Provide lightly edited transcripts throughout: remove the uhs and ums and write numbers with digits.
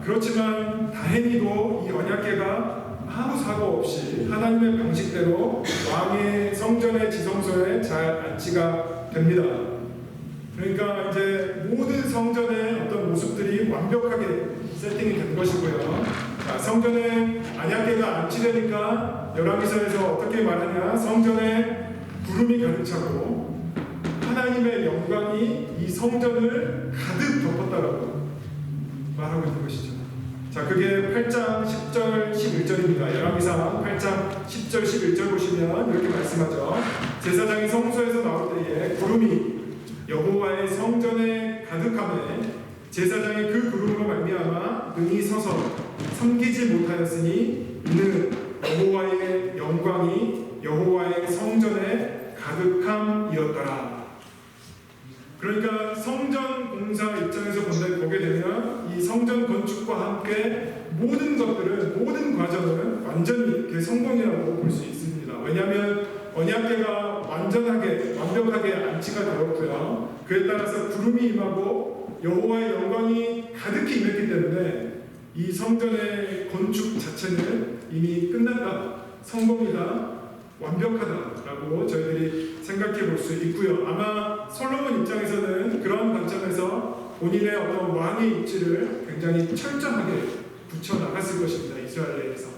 그렇지만 다행히도 이 언약궤가 아무 사고 없이 하나님의 방식대로 왕의 성전의 지성소에 잘 안치가 됩니다. 그러니까 이제 모든 성전의 어떤 모습들이 완벽하게 세팅이 된 것이고요. 자, 성전에 언약궤가 안치되니까 열왕기서에서 어떻게 말하냐? 성전에 구름이 가득 차고 하나님의 영광이 이 성전을 가득 덮었다라고 말하고 있는 것이죠. 자, 그게 8장 10절 11절입니다. 열왕기상 8장 10절 11절 보시면 이렇게 말씀하죠. 제사장이 성소에서 나올 때에 구름이 여호와의 성전에 가득하매 제사장이 그 구름으로 말미암아 능히 서서 섬기지 못하였으니 이는 여호와의 영광이 여호와의 성전에 가득함이었더라. 그러니까 성전 공사 입장에서 보게 되면 이 성전 건축과 함께 모든 것들은, 모든 과정은 완전히 성공이라고 볼 수 있습니다. 왜냐하면 언약궤가 완벽하게 안치가 되었고요. 그에 따라서 구름이 임하고 여호와의 영광이 가득히 임했기 때문에 이 성전의 건축 자체는 이미 끝났다, 성공이다, 완벽하다라고 저희들이 생각해 볼 수 있고요. 아마 솔로몬 입장에서는 그런 관점에서 본인의 어떤 왕의 입지를 굉장히 철저하게 붙여 나갔을 것입니다. 이스라엘에서.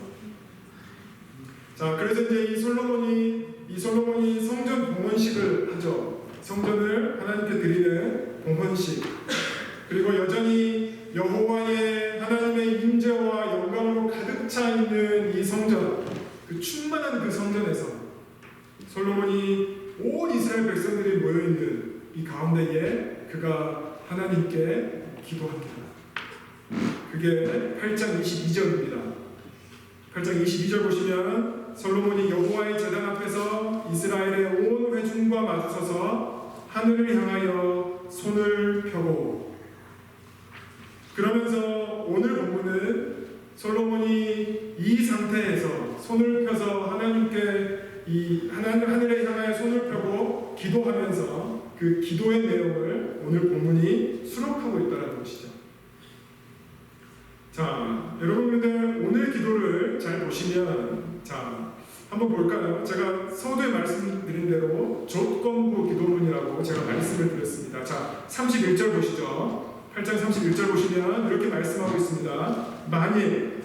자, 그래서 이제 이 솔로몬이 성전 봉헌식을 하죠. 성전을 하나님께 드리는 봉헌식. 그리고 여전히 여호와의 하나님의 임재와 영광으로 가득 차 있는 이 성전, 그 충만한 그 성전에서 솔로몬이 온 이스라엘 백성들이 모여있는 이 가운데에 그가 하나님께 기도합니다. 그게 8장 22절입니다. 8장 22절 보시면 솔로몬이 여호와의 제단 앞에서 이스라엘의 온 회중과 마주서서 하늘을 향하여 손을 펴고, 그러면서 오늘 본문은 솔로몬이 이 상태에서 손을 펴서 하나님께 하늘에 향하여 손을 펴고 기도하면서 그 기도의 내용을 오늘 본문이 수록하고 있다는 것이죠. 자, 여러분들 오늘 기도를 잘 보시면, 자, 한번 볼까요? 제가 서두에 말씀드린 대로 조건부 기도문이라고 제가 말씀을 드렸습니다. 자, 31절 보시죠. 8장 31절 보시면 이렇게 말씀하고 있습니다. 만일,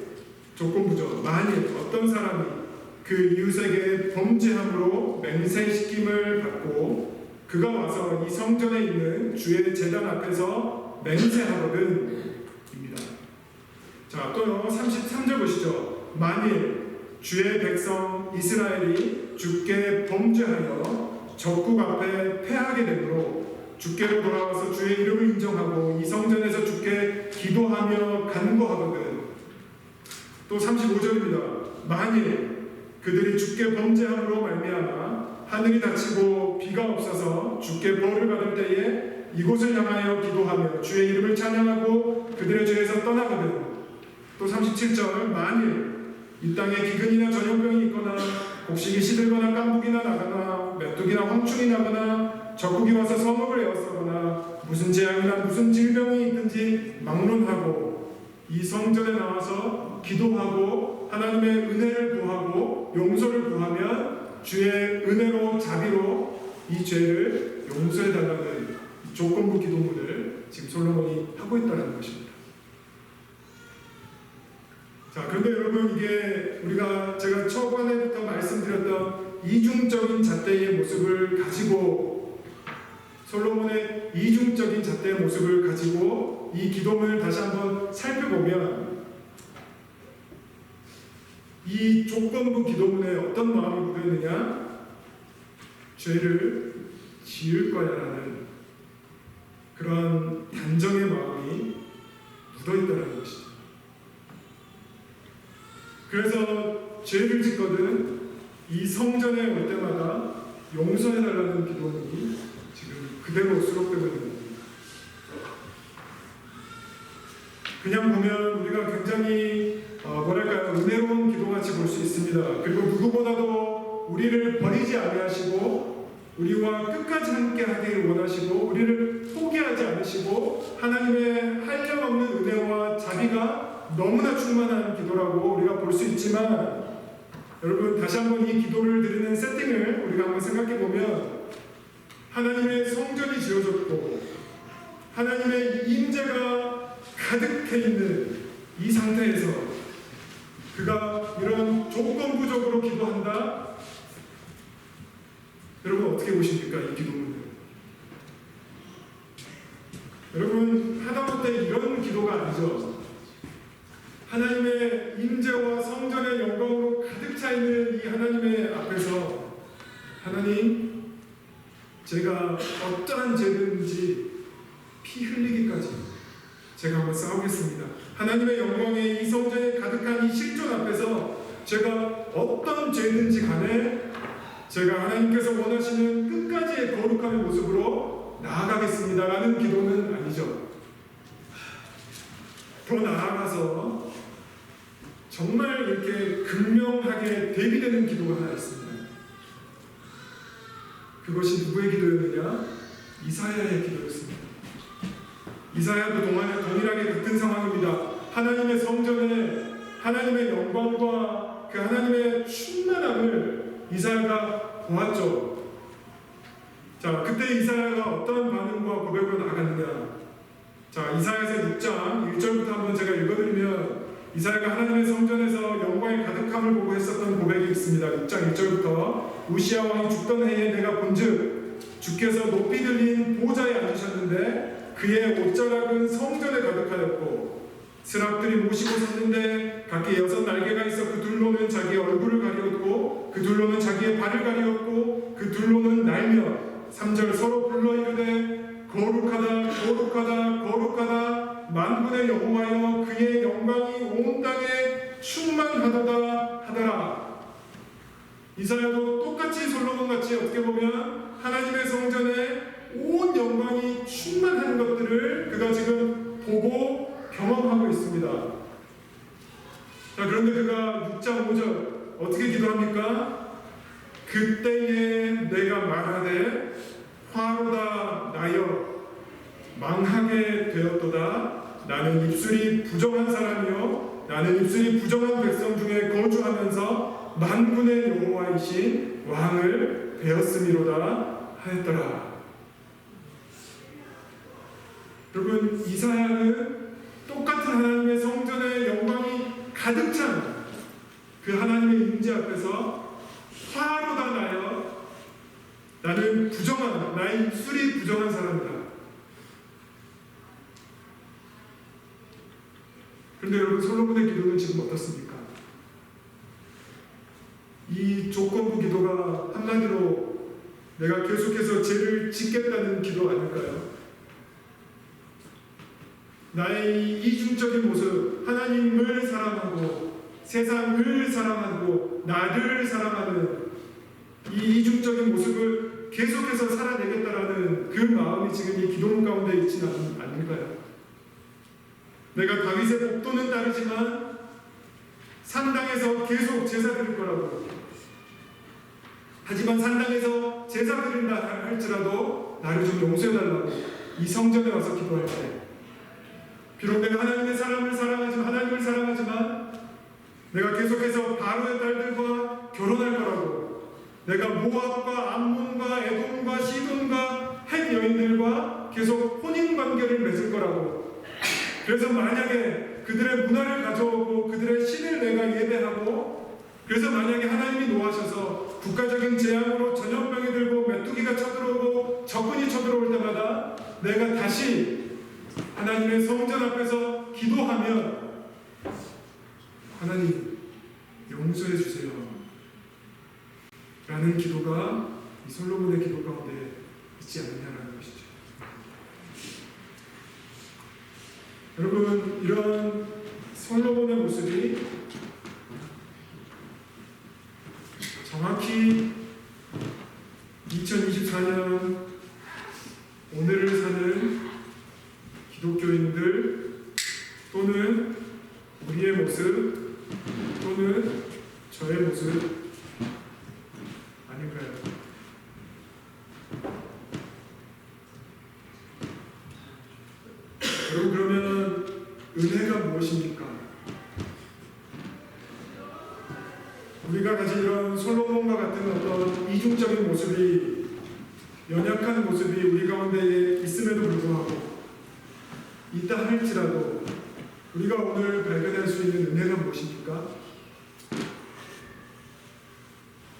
조건부죠. 만일 어떤 사람이 그 이웃에게 범죄함으로 맹세시킴을 받고 그가 와서 이 성전에 있는 주의 제단 앞에서 맹세하거든 입니다. 자, 또요 33절 보시죠. 만일 주의 백성 이스라엘이 주께 범죄하여 적국 앞에 패하게 되므로 주께로 돌아와서 주의 이름을 인정하고 이 성전에서 주께 기도하며 간구하거든. 또 35절입니다. 만일 그들이 주께 범죄함으로 말미암아 하늘이 닫히고 비가 없어서 주께 벌을 받을 때에 이곳을 향하여 기도하며 주의 이름을 찬양하고 그들의 죄에서 떠나거든. 또 37절 만일 이 땅에 기근이나 전염병이 있거나 곡식이 시들거나 깐부기나 나거나 메뚜기나 황충이 나거나 적국이 와서 성읍을 에워싸거나 무슨 재앙이나 무슨 질병이 있든지 막론하고 이 성전에 나와서 기도하고 하나님의 은혜를 구하고 용서를 구하면 주의 은혜로 자비로 이 죄를 용서해달라는 조건부 기도문을 지금 솔로몬이 하고 있다는 것입니다. 자, 그런데 여러분, 이게 제가 초반에부터 말씀드렸던 이중적인 잣대의 모습을 가지고, 솔로몬의 이중적인 잣대의 모습을 가지고 이 기도문을 다시 한번 살펴보면 이 조건부 기도문에 어떤 마음이 묻어있느냐? 죄를 지을 거야 라는 그런 단정의 마음이 묻어있다는 것이죠. 그래서 죄를 짓거든 이 성전에 올 때마다 용서해달라는 기도문이 지금 그대로 수록되고 있는 겁니다. 그냥 보면 우리가 굉장히 은혜로운 기도같이 볼 수 있습니다. 그리고 누구보다도 우리를 버리지 아니하시고 우리와 끝까지 함께 하기를 원하시고 우리를 포기하지 않으시고 하나님의 한량없는 은혜와 자비가 너무나 충만한 기도라고 우리가 볼 수 있지만, 여러분 다시 한번 이 기도를 드리는 세팅을 우리가 한번 생각해 보면, 하나님의 성전이 지어졌고 하나님의 임재가 가득해 있는 이 상태에서 그가 이런 조건부적으로 기도한다? 여러분 어떻게 보십니까? 이 기도문을. 여러분 하다못해 이런 기도가 아니죠. 하나님의 임재와 성전의 영광으로 가득 차 있는 이 하나님의 앞에서, 하나님, 제가 어떠한 죄든지 피 흘리기까지 제가 한번 싸우겠습니다. 하나님의 영광의 이 성전에 가득한 이 실존 앞에서 제가 어떤 죄든지 간에 제가 하나님께서 원하시는 끝까지의 거룩함의 모습으로 나아가겠습니다 라는 기도는 아니죠. 더 나아가서 정말 이렇게 극명하게 대비되는 기도가 하나 있습니다. 그것이 누구의 기도였느냐? 이사야의 기도였습니다. 이사야도 동일하게 같은 상황입니다. 하나님의 성전에 하나님의 영광과 그 하나님의 충만함을 이사야가 보았죠. 자, 그때 이사야가 어떤 반응과 고백으로 나아갔느냐? 자, 이사야서 6장 1절부터 한번 제가 읽어드리면, 이사야가 하나님의 성전에서 영광의 가득함을 보고 했었던 고백이 있습니다. 6장 1절부터 우시야 왕이 죽던 해에 내가 본즉 주께서 높이 들린 보좌에 앉으셨는데 그의 옷자락은 성전에 가득하였고 스랍들이 모시고 섰는데 각기 6 날개가 있어 그 둘로는 자기의 얼굴을 가리었고 그 둘로는 자기의 발을 가리었고 그 둘로는 날며 3절 서로 불러 이르되 거룩하다 거룩하다 거룩하다 만군의 여호와여 그의 영광이 온 땅에 충만하도다 하더라. 이사야도 똑같이 솔로몬같이 어떻게 보면 하나님의 성전에 온 영광이 충만한 것들을 그가 지금 보고 경험하고 있습니다. 자, 그런데 그가 6장 5절 어떻게 기도합니까? 그때에 내가 말하되 화로다 나여 망하게 되었도다. 나는 입술이 부정한 사람이요 나는 입술이 부정한 백성 중에 거주하면서 만군의 여호와이신 왕을 배웠음이로다 하였더라. 여러분, 이사야는 똑같은 하나님의 성전의 영광이 가득 찬 그 하나님의 임재 앞에서 화로다 나여 나는 부정한, 나의 입술이 부정한 사람이다. 그런데 여러분, 솔로몬의 기도는 지금 어떻습니까? 이 조건부 기도가 한마디로 내가 계속해서 죄를 짓겠다는 기도 아닐까요? 나의 이중적인 모습, 하나님을 사랑하고 세상을 사랑하고 나를 사랑하는 이 이중적인 모습을 계속해서 살아내겠다라는 그 마음이 지금 이 기도문 가운데 있지는 않을까요? 내가 다윗의 복도는 따르지만 산당에서 계속 제사 드릴 거라고, 하지만 산당에서 제사 드린다 할지라도 나를 좀 용서해달라고 이 성전에 와서 기도할 때, 비록 내가 하나님의 사람을 사랑하지만, 하나님을 사랑하지만 내가 계속해서 바로의 딸들과 결혼할 거라고, 내가 모압과 암몬과 에돔과 시돈과 헷 여인들과 계속 혼인관계를 맺을 거라고, 그래서 만약에 그들의 문화를 가져오고 그들의 신을 내가 예배하고, 그래서 만약에 하나님이 노하셔서 국가적인 재앙으로 전염병이 들고 메뚜기가 쳐들어오고 적군이 쳐들어올 때마다 내가 다시 하나님의 성전 앞에서 기도하면 하나님 용서해 주세요 라는 기도가 이 솔로몬의 기도 가운데 있지 않느냐라는 것이죠. 여러분, 이런 솔로몬의 모습이 정확히 2024년 오늘을 사는 기독교인들 또는 우리의 모습 또는 저의 모습 아닐까요? 여러분, 그러면 은혜가 무엇입니까? 우리가 가진 이런 솔로몬과 같은 어떤 이중적인 모습이, 연약한 모습이 우리 가운데 있음에도 불구하고, 있다 할지라도 우리가 오늘 발견할 수 있는 은혜가 무엇입니까?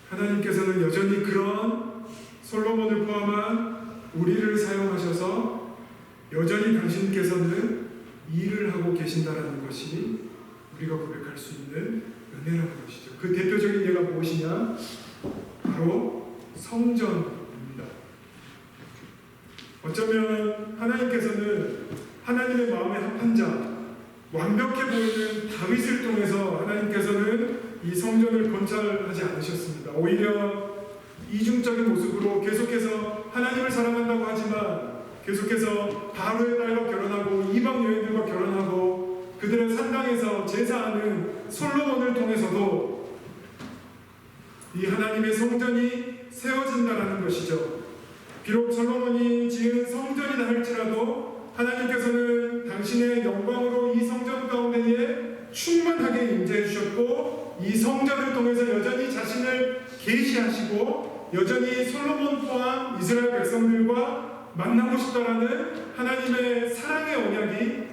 하나님께서는 여전히 그런 솔로몬을 포함한 우리를 사용하셔서 여전히 당신께서는 일을 하고 계신다는 것이 우리가 고백할 수 있는 은혜라는 것이죠. 그 대표적인 예가 무엇이냐? 바로 성전입니다. 어쩌면 하나님께서는 하나님의 마음에 합한 자, 완벽해 보이는 다윗을 통해서 하나님께서는 이 성전을 건설하지 않으셨습니다. 오히려 이중적인 모습으로 계속해서 하나님을 사랑한다고 하지만 계속해서 바로의 딸과 결혼하고 이방 여인들과 결혼하고 그들의 산당에서 제사하는 솔로몬을 통해서도 이 하나님의 성전이 세워진다는 것이죠. 비록 솔로몬이 지은 성전이다 할지라도 하나님께서는 당신의 영광으로 이 성전 가운데에 충만하게 임재해 주셨고, 이 성전을 통해서 여전히 자신을 계시하시고 여전히 솔로몬 포함 이스라엘 백성들과 만나고 싶다라는 하나님의 사랑의 언약이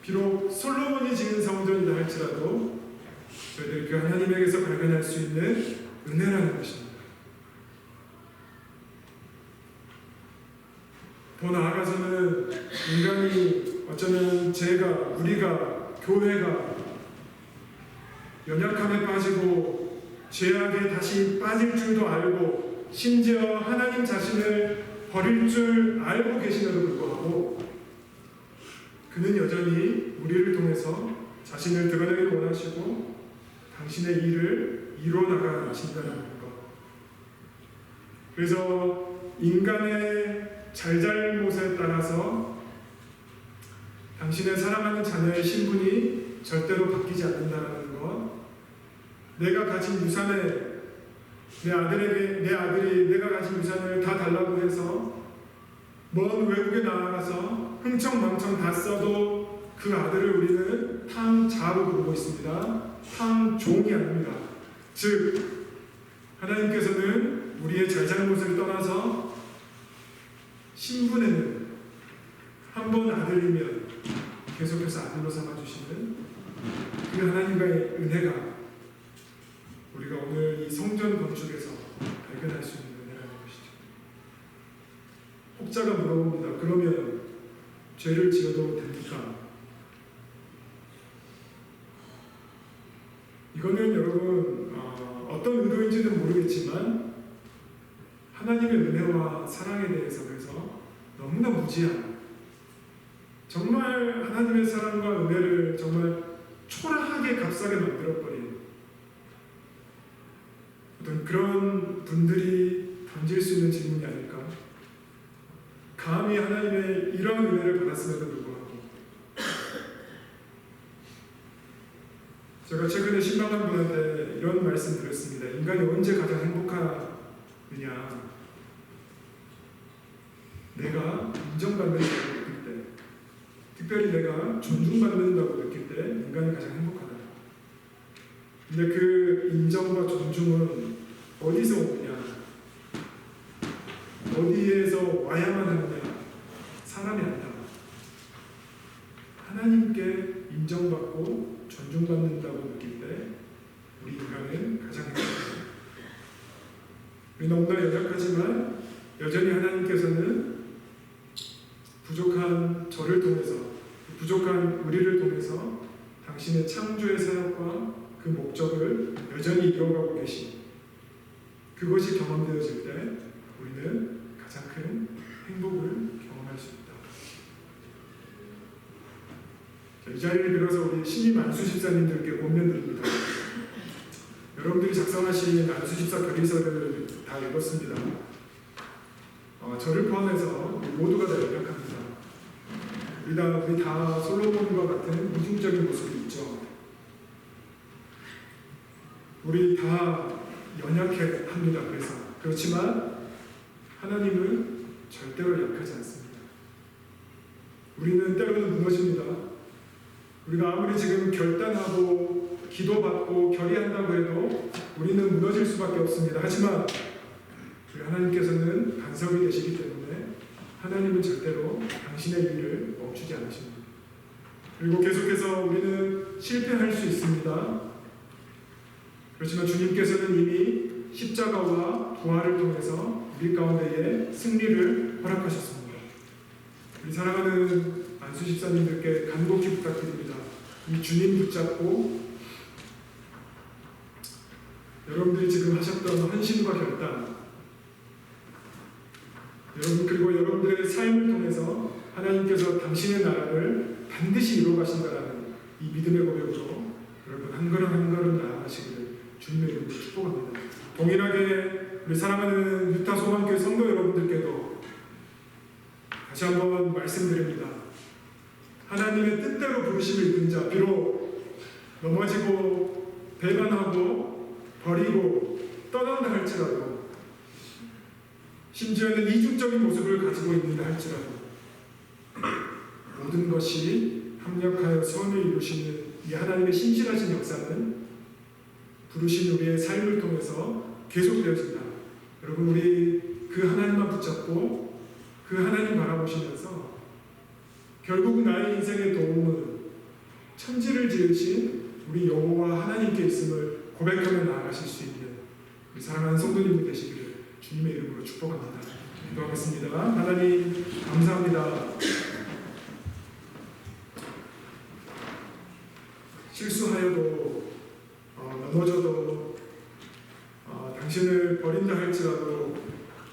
비록 솔로몬이 지은 성전이다 할지라도 저희들이 그 하나님에게서 발견할 수 있는 은혜라는 것입니다. 더 나아가서는 인간이 어쩌면 우리가 교회가 연약함에 빠지고 죄악에 다시 빠질 줄도 알고 심지어 하나님 자신을 버릴 줄 알고 계심에도 불구하고 그는 여전히 우리를 통해서 자신을 드러내길 원하시고 당신의 일을 이루어나가신다는 것. 그래서 인간의 잘잘못에 따라서 당신의 사랑하는 자녀의 신분이 절대로 바뀌지 않는다는 것, 내가 가진 유산에 내 아들이 내가 가진 유산을 다 달라고 해서 먼 외국에 나아가서 흥청망청 다 써도 그 아들을 우리는 탕자로 부르고 있습니다. 탕종이 아닙니다. 즉 하나님께서는 우리의 잘잘못을 떠나서 신분에는 한 번 아들이면 계속해서 아들로 삼아주시는 그 하나님과의 은혜가 우리가 오늘 이 성전 건축에서 발견할 수 있는 은혜라는 것이죠. 혹자가 물어봅니다. 그러면 죄를 지어도 됩니까? 이거는 여러분 어떤 의도인지는 모르겠지만 하나님의 은혜와 사랑에 대해서 그래서 너무나 무지한, 정말 하나님의 사랑과 은혜를 정말 초라하게 값싸게 만들어버린 어떤 그런 분들이 던질 수 있는 질문이 아닐까? 감히 하나님의 이런 은혜를 받았음에도 불구하고 제가 최근에 신방한 분한테 이런 말씀 드렸습니다. 인간이 언제 가장 행복하느냐? 내가 인정받는다고 느낄 때, 특별히 내가 존중받는다고 느낄 때 인간이 가장 행복하다. 근데 그 인정과 존중은 어디서 오느냐? 어디에서 와야만 하느냐? 사람이 아니다. 하나님께 인정받고 존중받는다고 느낄 때 우리 인간은 가장 행복합니다. 우리 너무나 연약하지만 여전히 하나님께서는 부족한 저를 통해서, 부족한 우리를 통해서 당신의 창조의 사역과 그 목적을 여전히 이어가고 계신, 그것이 경험되어질 때 우리는 가장 큰 행복을 경험할 수 있다. 이 자리를 빌어서 우리 신임 안수집사님들께 권면드립니다. 여러분들이 작성하신 안수집사 결의서를 다 읽었습니다. 저를 포함해서 우리 모두가 다 연약합니다. 우리 다 솔로몬과 같은 이중적인 모습이 있죠. 우리 다 연약해 합니다. 그렇지만 하나님은 절대로 약하지 않습니다. 우리는 때로는 무너집니다. 우리가 아무리 지금 결단하고 기도받고 결의한다고 해도 우리는 무너질 수밖에 없습니다. 하지만 우리 하나님께서는 간섭이 되시기 때문에 하나님은 절대로 당신의 일을 멈추지 않으십니다. 그리고 계속해서 우리는 실패할 수 있습니다. 그렇지만 주님께서는 이미 십자가와 부활을 통해서 우리 가운데에 승리를 허락하셨습니다. 우리 사랑하는 안수 집사님들께 간곡히 부탁드립니다. 이 주님 붙잡고 여러분들이 지금 하셨던 헌신과 결단, 여러분 그리고 여러분들의 삶을 통해서 하나님께서 당신의 나라를 반드시 이루어 가신다라는 이 믿음의 고백으로 여러분 한 걸음 한 걸음 나아가시기를 주님의 이름으로 축복합니다. 동일하게 우리 사랑하는 유타 소망교회 성도 여러분들께도 다시 한번 말씀드립니다. 하나님의 뜻대로 부르심을 입은 자, 비록 넘어지고 배반하고 버리고 떠난다 할지라도, 심지어는 이중적인 모습을 가지고 있는다 할지라도 모든 것이 합력하여 선을 이루시는 이 하나님의 신실하신 역사는 부르신 우리의 삶을 통해서 계속되어진다. 여러분 우리 그 하나님만 붙잡고 그 하나님 바라보시면서 결국 나의 인생의 도움은 천지를 지으신 우리 여호와 하나님께 있음을 고백하며 나아가실 수 있는 우리 사랑하는 성도님들 되시기를 주님의 이름으로 축복합니다. 기도하겠습니다. 하나님 감사합니다. 실수하여도 넘어져도 당신을 버린다 할지라도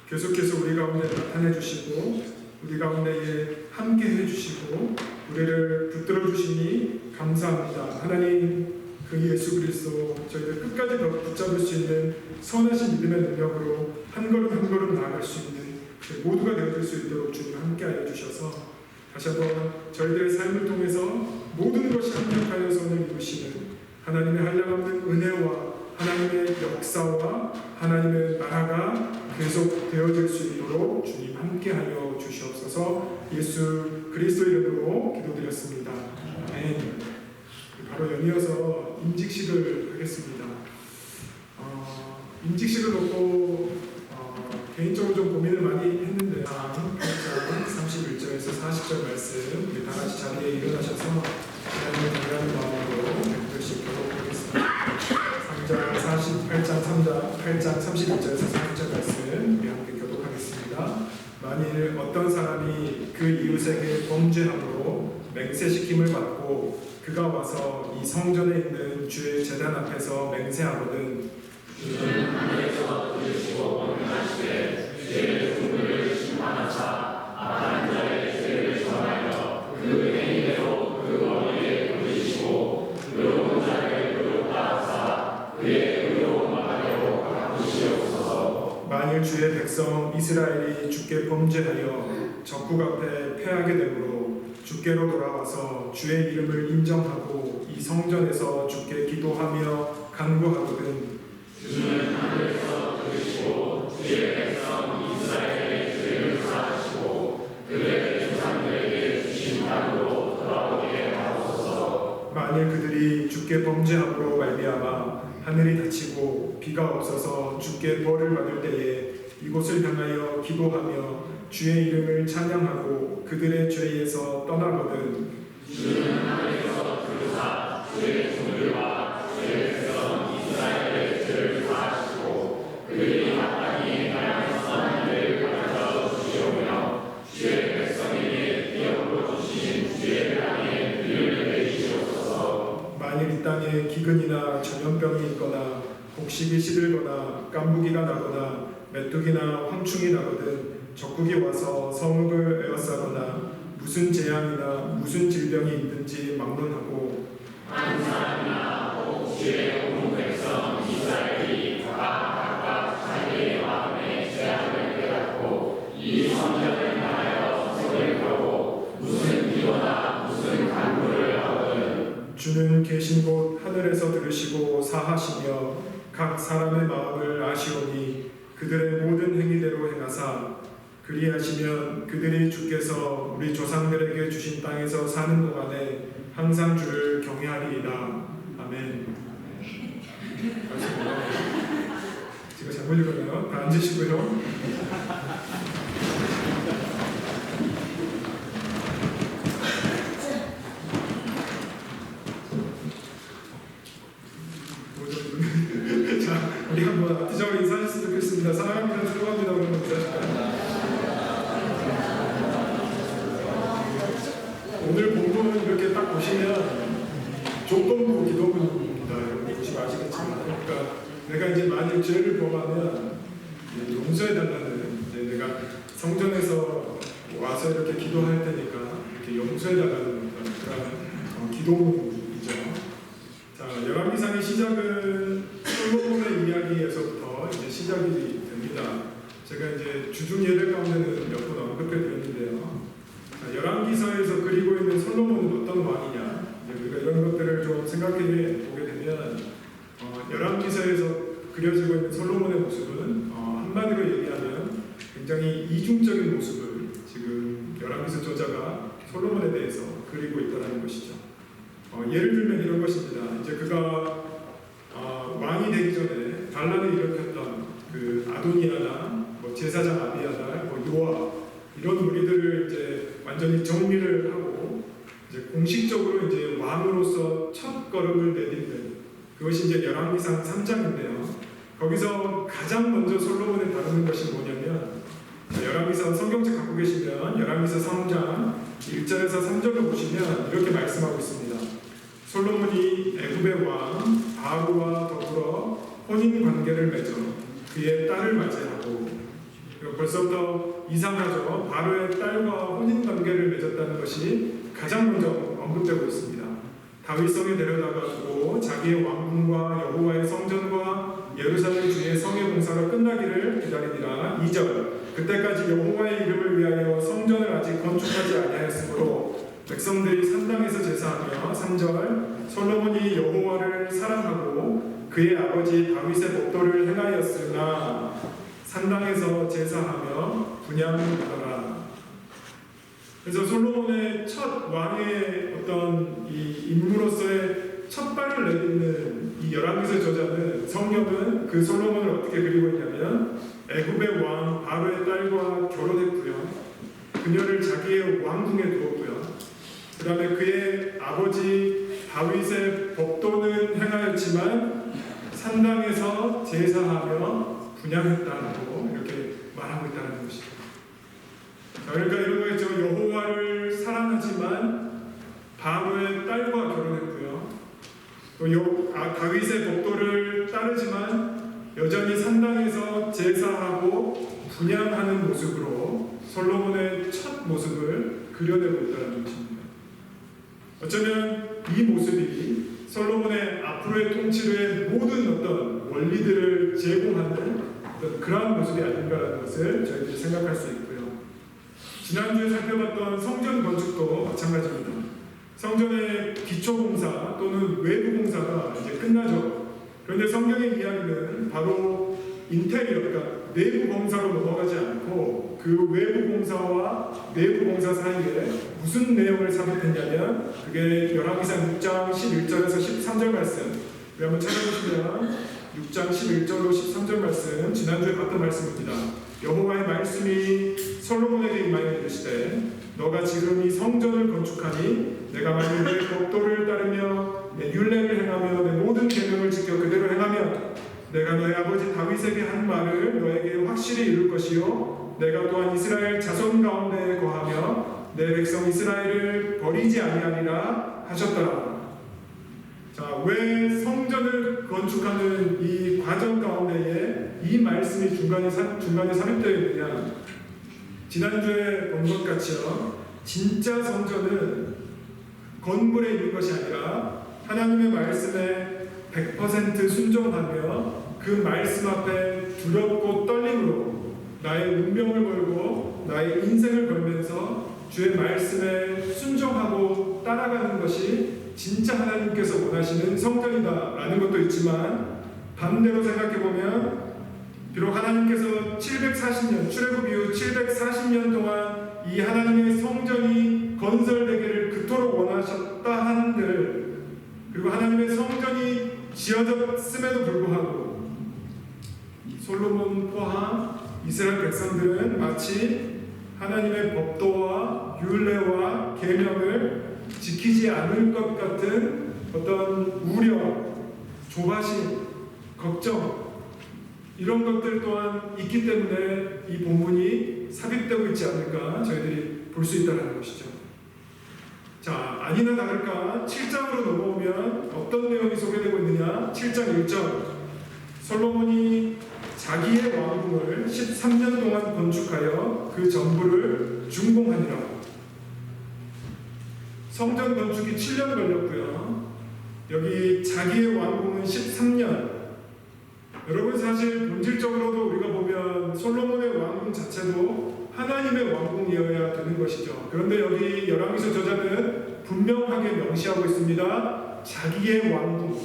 계속해서 우리 가운데 나타내 주시고 우리 가운데에 함께 해주시고 우리를 붙들어 주시니 감사합니다. 하나님 그 예수 그리스도 저희를 끝까지 붙잡을 수 있는 선하신 믿음의 능력으로 한 걸음 한 걸음 나아갈 수 있는 모두가 되어줄 수 있도록 주님 함께하여 주셔서 다시 한번 저희들의 삶을 통해서 모든 것이 합력하여 선을 이루시는 하나님의 한량없는 은혜와 하나님의 역사와 하나님의 나라가 계속 되어질 수 있도록 주님 함께하여 주시옵소서. 예수 그리스도 이름으로 기도드렸습니다. 아멘. 바로 연이어서 임직식을 하겠습니다. 임직식을 놓고 개인적으로 좀 고민을 많이 했는데 8장 31절에서 40절 말씀 우리 다 같이 자리에 일어나셔서 하나님을 경외하는 마음으로 백글씩 교독하겠습니다. 8장 31절에서 40절 말씀 우리 함께 교독하겠습니다. 만일 어떤 사람이 그 이웃에게 범죄함으로 맹세시킴을 받고 그가 와서 이 성전에 있는 주의 제단 앞에서 맹세하거든 주는 하늘에서 들으시고 범행하시되 죄의 분을 심판하사 악한 자의 죄를 전하여 그 행위대로 그 어리에 돌리시고 의로운 자를 의롭다 하사 그의 의로운 말대로 갚으시옵소서. 만일 주의 백성 이스라엘이 주께 범죄하여 적국 앞에 패하게 되므로 주께로 돌아와서 주의 이름을 인정하고 이 성전에서 주께 기도하며 간구하거든 주는 하늘에서 들으시고 주의 백성 이스라엘의 죄를 사하시고 그들의 조상들에게 주신 땅으로 돌아오게 하옵소서. 만일 그들이 주께 범죄함으로 말미암아 하늘이 닫히고 비가 없어서 주께 벌을 받을 때에 이곳을 향하여 기도하며 주의 이름을 찬양하고 그들의 죄에서 떠나거든 주는 하늘에서 들으사 주의 종들과 주의 백성 이스라엘의 죄를 사하시고 그들이 마땅히 행하여 선한 일을 가르쳐 주시오며 주의 백성에게 기업으로 주신 주의 땅에 비를 내리시옵소서. 만일 이 땅에 기근이나 전염병이 있거나 곡식이 시들거나 깐부기가 나거나 메뚜기나 황충이 나거든 적국이 와서 성읍을 에워싸거나 무슨 재앙이나 무슨 질병이 있든지 막론하고 한 사람이나 혹 주의 온 백성 이스라엘이 각각 자기의 마음에 재앙을 깨닫고 이 성전을 향하여 손을 펴고 무슨 기도나 무슨 간구를 하거든 주는 계신 곳 하늘에서 들으시고 사하시며 각 사람의 마음을 아시오니 그들의 모든 행위대로 행하사 그리하시면 그들이 주께서 우리 조상들에게 주신 땅에서 사는 동안에 항상 주를 경외하리이다. 아멘. 제가 잘못 읽었나요? 다 앉으시고요. 자, 우리 한번 앞뒤적으로 인사하셨으면 좋겠습니다. 사랑합니다. 들어갑니다. 그러면 인사하실까요? 오늘 본문은 이렇게 딱 보시면 조건부 기도문입니다. 여러분 보시면 아시겠지만, 그러니까 내가 이제 만일 죄를 범하면 용서해달라는, 이제 내가 성전에서 와서 이렇게 기도할 테니까 이렇게 용서해달라는 그런 기도문이죠. 자, 열왕기상의 시작은 솔로몬의 이야기에서부터 이제 시작이 됩니다. 제가 이제 주중 예배 가운데는 몇 번 언급해 드렸는데요. 열왕기서에서 그리고 있는 솔로몬은 어떤 왕이냐, 우리가 이런 것들을 좀 생각해 보게 되면 열왕기서에서 그려지고 있는 솔로몬의 모습은 한마디로 얘기하면 굉장히 이중적인 모습을 지금 열왕기서 저자가 솔로몬에 대해서 그리고 있다는 것이죠. 예를 들면 이런 것입니다. 이제 그가 왕이 되기 전에 반란을 일으켰던 그 아도니아나 뭐 제사장 아비아달, 뭐 요압 이런 무리들을 이제 완전히 정리를 하고 이제 공식적으로 이제 왕으로서 첫 걸음을 내딛는, 그것이 이제 열왕기상 3장인데요. 거기서 가장 먼저 솔로몬이 다루는 것이 뭐냐면, 열왕기상 성경책 갖고 계시면 열왕기서 3장 1절에서 3절을 보시면 이렇게 말씀하고 있습니다. 솔로몬이 애굽의 왕 바로와 더불어 혼인 관계를 맺어 그의 딸을 맞이하고, 벌써부터 이상하죠. 바로의 딸과 혼인 관계를 맺었다는 것이 가장 먼저 언급되고 있습니다. 다윗성에 데려다가 두고 자기의 왕궁과 여호와의 성전과 예루살렘 주의 성의 공사가 끝나기를 기다리니라. 2절, 그때까지 여호와의 이름을 위하여 성전을 아직 건축하지 아니하였으므로 백성들이 산당에서 제사하며. 3절, 솔로몬이 여호와를 사랑하고 그의 아버지 다윗의 법도를 행하였으나 산당에서 제사하며 분향하더라. 그래서 솔로몬의 첫 왕의 어떤 이 인물로서의 첫 발을 내딛는 이 열왕기서 저자는, 성경은 그 솔로몬을 어떻게 그리고 있냐면 애굽의 왕 바로의 딸과 결혼했고요. 그녀를 자기의 왕궁에 두었고요. 그 다음에 그의 아버지 다윗의 법도는 행하였지만 산당에서 제사하며 분양했다고 이렇게 말하고 있다는 것이죠. 그러니까 이런 거겠죠. 여호와를 사랑하지만 바로의 딸과 결혼했고요. 또 다윗의 법도를 따르지만 여전히 산당에서 제사하고 분양하는 모습으로 솔로몬의 첫 모습을 그려내고 있다는 것입니다. 어쩌면 이 모습이 솔로몬의 앞으로의 통치의 모든 어떤 원리들을 제공하는 어떤 그러한 모습이 아닌가라는 것을 저희들이 생각할 수 있고요. 지난주에 살펴봤던 성전 건축도 마찬가지입니다. 성전의 기초공사 또는 외부공사가 이제 끝나죠. 그런데 성경의 이야기는 바로 인테리어, 그러니까 내부 공사로 넘어가지 않고 그 외부 공사와 내부 공사 사이에 무슨 내용을 삽입했냐면, 그게 열왕기상 6장 11절에서 13절 말씀, 우리 한번 찾아보시면 6장 11절로 13절 말씀, 지난주에 봤던 말씀입니다. 여호와의 말씀이 솔로몬에게 임하여 이르시되, 너가 지금 이 성전을 건축하니 내가 만일 내 법도를 따르며 내 율례를 행하며 내 모든 계명을 지켜 그대로 행하면 내가 너의 아버지 다윗에게 한 말을 너에게 확실히 이룰 것이요, 내가 또한 이스라엘 자손 가운데 거하며 내 백성 이스라엘을 버리지 아니하리라 하셨더라. 자, 왜 성전을 건축하는 이 과정 가운데에 이 말씀이 중간에 삽입되어 있느냐? 지난주에 본 것 같이요, 진짜 성전은 건물에 있는 것이 아니라 하나님의 말씀에 100% 순종하며 그 말씀 앞에 두렵고 떨림으로 나의 운명을 걸고 나의 인생을 걸면서 주의 말씀에 순종하고 따라가는 것이 진짜 하나님께서 원하시는 성전이다라는 것도 있지만, 반대로 생각해보면 비록 하나님께서 740년, 출애굽 이후 740년 동안 이 하나님의 성전이 건설되기를 그토록 원하셨다 한들, 그리고 하나님의 성전이 지어졌음에도 불구하고 솔로몬 포함 이스라엘 백성들은 마치 하나님의 법도와 율례와 계명을 지키지 않을 것 같은 어떤 우려, 조바심, 걱정 이런 것들 또한 있기 때문에 이 본문이 삽입되고 있지 않을까 저희들이 볼 수 있다는 것이죠. 자, 아니나 다를까 7장으로 넘어오면 어떤 내용이 소개되고 있느냐? 7장 1절 솔로몬이 자기의 왕궁을 13년 동안 건축하여 그 전부를 준공하니라. 성전 건축이 7년 걸렸고요. 여기 자기의 왕궁은 13년. 여러분 사실 본질적으로도 우리가 보면 솔로몬의 왕궁 자체도 하나님의 왕궁이어야 되는 것이죠. 그런데 여기 열왕기서 저자는 분명하게 명시하고 있습니다. 자기의 왕궁.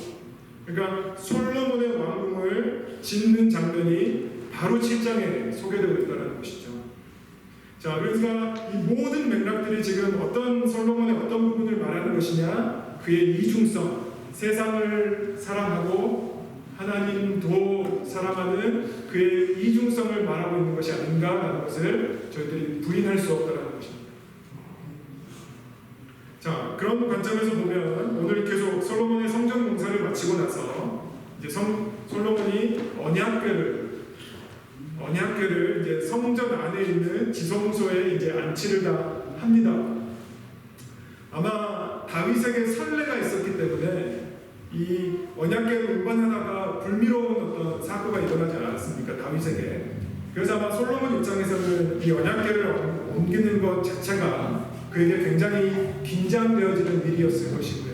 그러니까 솔로몬의 왕궁을 짓는 장면이 바로 7장에 소개되고 있다는 것이죠. 자, 그러니까 이 모든 맥락들이 지금 어떤 솔로몬의 어떤 부분을 말하는 것이냐? 그의 이중성, 세상을 사랑하고 하나님도 사랑하는 그의 이중성을 말하고 있는 것이 아닌가라는 것을 저희들이 부인할 수 없다는 것입니다. 자, 그런 관점에서 보면 오늘 계속 솔로몬의 성전 공사를 마치고 나서 이제 솔로몬이 언약궤를 이제 성전 안에 있는 지성소에 이제 안치를 다 합니다. 아마 다윗에게 선례가 있었기 때문에 이 언약궤를 운반하다가 불미로운 어떤 사고가 일어나지 않았습니까? 다윗에게. 그래서 아마 솔로몬 입장에서는 이 언약궤를 옮기는 것 자체가 그에게 굉장히 긴장되어지는 일이었을 것이고요.